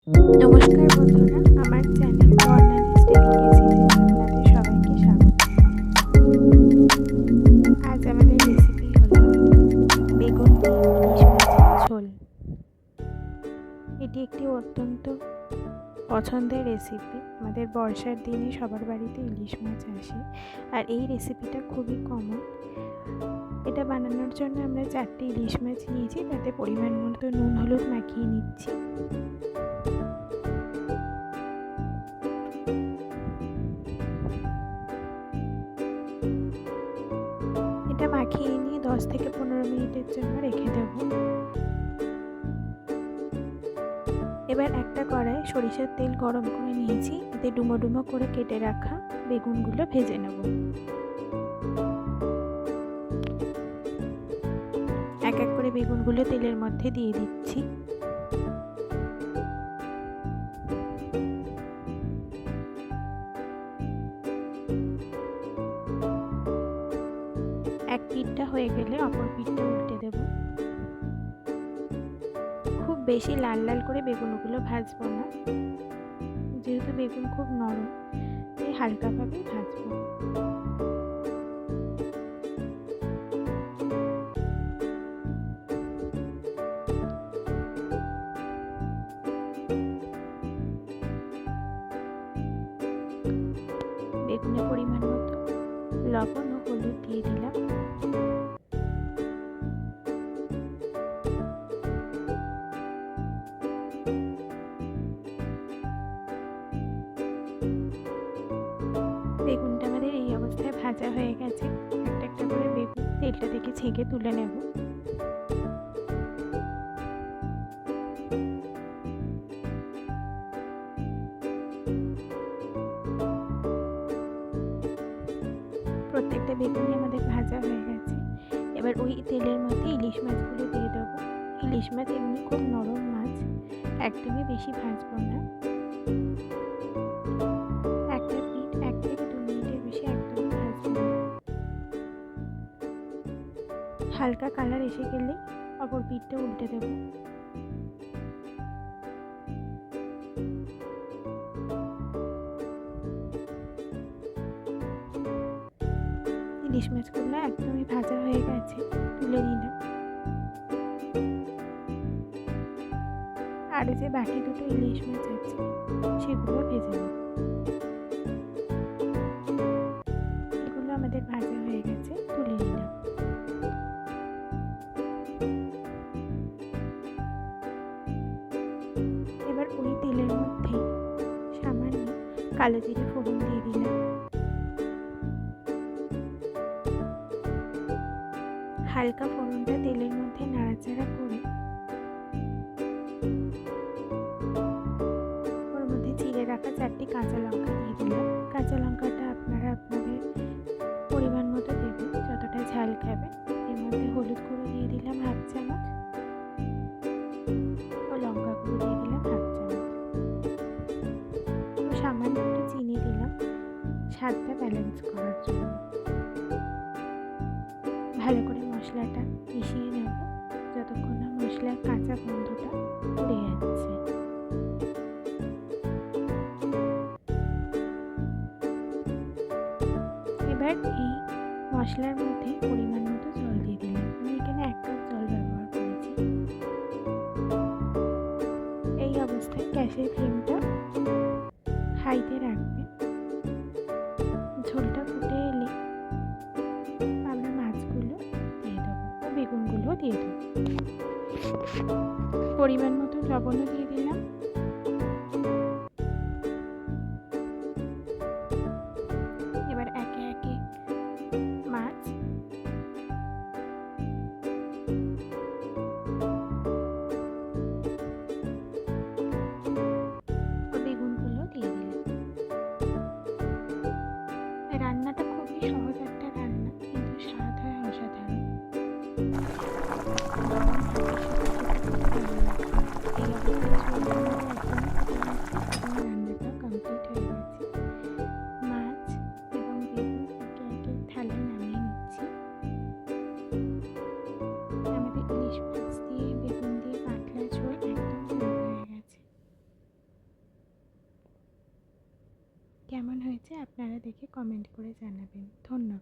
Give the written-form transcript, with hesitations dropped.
নমস্কার বন্ধুরা, আমার চ্যানেল বর্ণালী ডেলিকেসিসে আপনাদের সবাইকে স্বাগত। আজ আমাদের রেসিপি হলো বেগুন দিয়ে ইলিশ মাছের ঝোল। এটি একটি অত্যন্ত পছন্দের রেসিপি। আমাদের বর্ষার দিনে সবার বাড়িতে ইলিশ মাছ আসে, আর এই রেসিপিটা খুবই কমন। এটা বানানোর জন্য আমরা 4টে ইলিশ মাছ নিয়েছি, তাতে পরিমাণ মতো নুন হলুদ মাখিয়ে নিচ্ছি। এটা মাখিয়ে নিয়ে 10 থেকে 15 মিনিটের জন্য রেখে দেব। এবার একটা কড়ায় সরিষার তেল গরম করে নিয়েছি, এতে ডুমো ডুমো করে কেটে রাখা বেগুনগুলো ভেজে নেব। এক এক করে বেগুনগুলো তেলের মধ্যে দিয়ে দিচ্ছি। এক পিঠটা হয়ে গেলে অপর পিঠটা উল্টে দেব। খুব বেশি লাল লাল করে বেগুনগুলো ভাজবো না, যেহেতু বেগুন খুব নরম, তাই হালকাভাবে ভাজবো। বেগুনে পরিমাণ মতো লবণ ও হলুদ দিয়ে দিলাম। বেগুনটা আমাদের এই অবস্থায় ভাজা হয়ে গেছে। একটা একটা করে বেগুন তেলটা থেকে ছেঁকে তুলে নেব। প্রত্যেকটা বেগুনই আমাদের ভাজা হয়ে গেছে। এবার ওই তেলের মধ্যে ইলিশ মাছগুলো দিয়ে দেবো। ইলিশ মাছ এমনি খুব নরম মাছ, একদমই বেশি ভাজবো না। একটা পিঠ 1 থেকে 2 মিনিটের বেশি একদমই ভাজবো না। হালকা কালার এসে গেলে অপর পিঠটা উল্টে দেবো। ইলিশ মাছগুলো একদমই ভাজা হয়ে গেছে, তুলে নিলাম। আর যে বাকি দুটো ইলিশ মাছ আছে সেগুলো ভেজে নেব। এগুলো আমাদের ভাজা হয়ে গেছে, তুলে নিলাম। এবার ওই তেলের মধ্যে সামান্য কালো জিরে ফোড়ন দিয়ে দিলাম। হালকা ফোড়নটা তেলের মধ্যে নাড়াচাড়া করে ওর মধ্যে চিড়ে রাখা 4টি কাঁচা লঙ্কা দিয়ে দিলাম। কাঁচা লঙ্কাটা আপনারা আপনাদের পরিমাণ মতো দেবেন, যতটা ঝাল খাবেন। এর মধ্যে হলুদ গুঁড়ো দিয়ে দিলাম 1/2 চামচ ও লঙ্কা গুঁড়ো দিয়ে দিলাম 1/2 চামচ ও সামান্য একটু চিনি দিলাম স্বাদটা ব্যালেন্স করার জন্য। ভালো করে মশলাটা মিশিয়ে নেব যতক্ষণ না মশলার কাঁচা গন্ধটা উড়ে যাচ্ছে। এবার এই মশলার মধ্যে পরিমাণ মতো জল দিয়ে দিলাম। আমি এখানে 1 কাপ জল ব্যবহার করেছি। এই অবস্থায় গ্যাসের ফ্লেমটা হাইতে রাখবেন। ঝোলটা ফুটে এলে আমরা মাছগুলো দিয়ে দেবো ও বেগুনগুলো দিয়ে দেবো। পরিমাণ মতো লবণও দিয়ে দিলাম। এবার একে একে মাছ ও বেগুনগুলো দিয়ে দিলাম। রান্নাটা খুবই সহজ একটা রান্না, কিন্তু স্বাদ হয় অসাধারণ। এই অবস্থায় কেমন হয়েছে আপনারা দেখে কমেন্ট করে জানাবেন। ধন্যবাদ।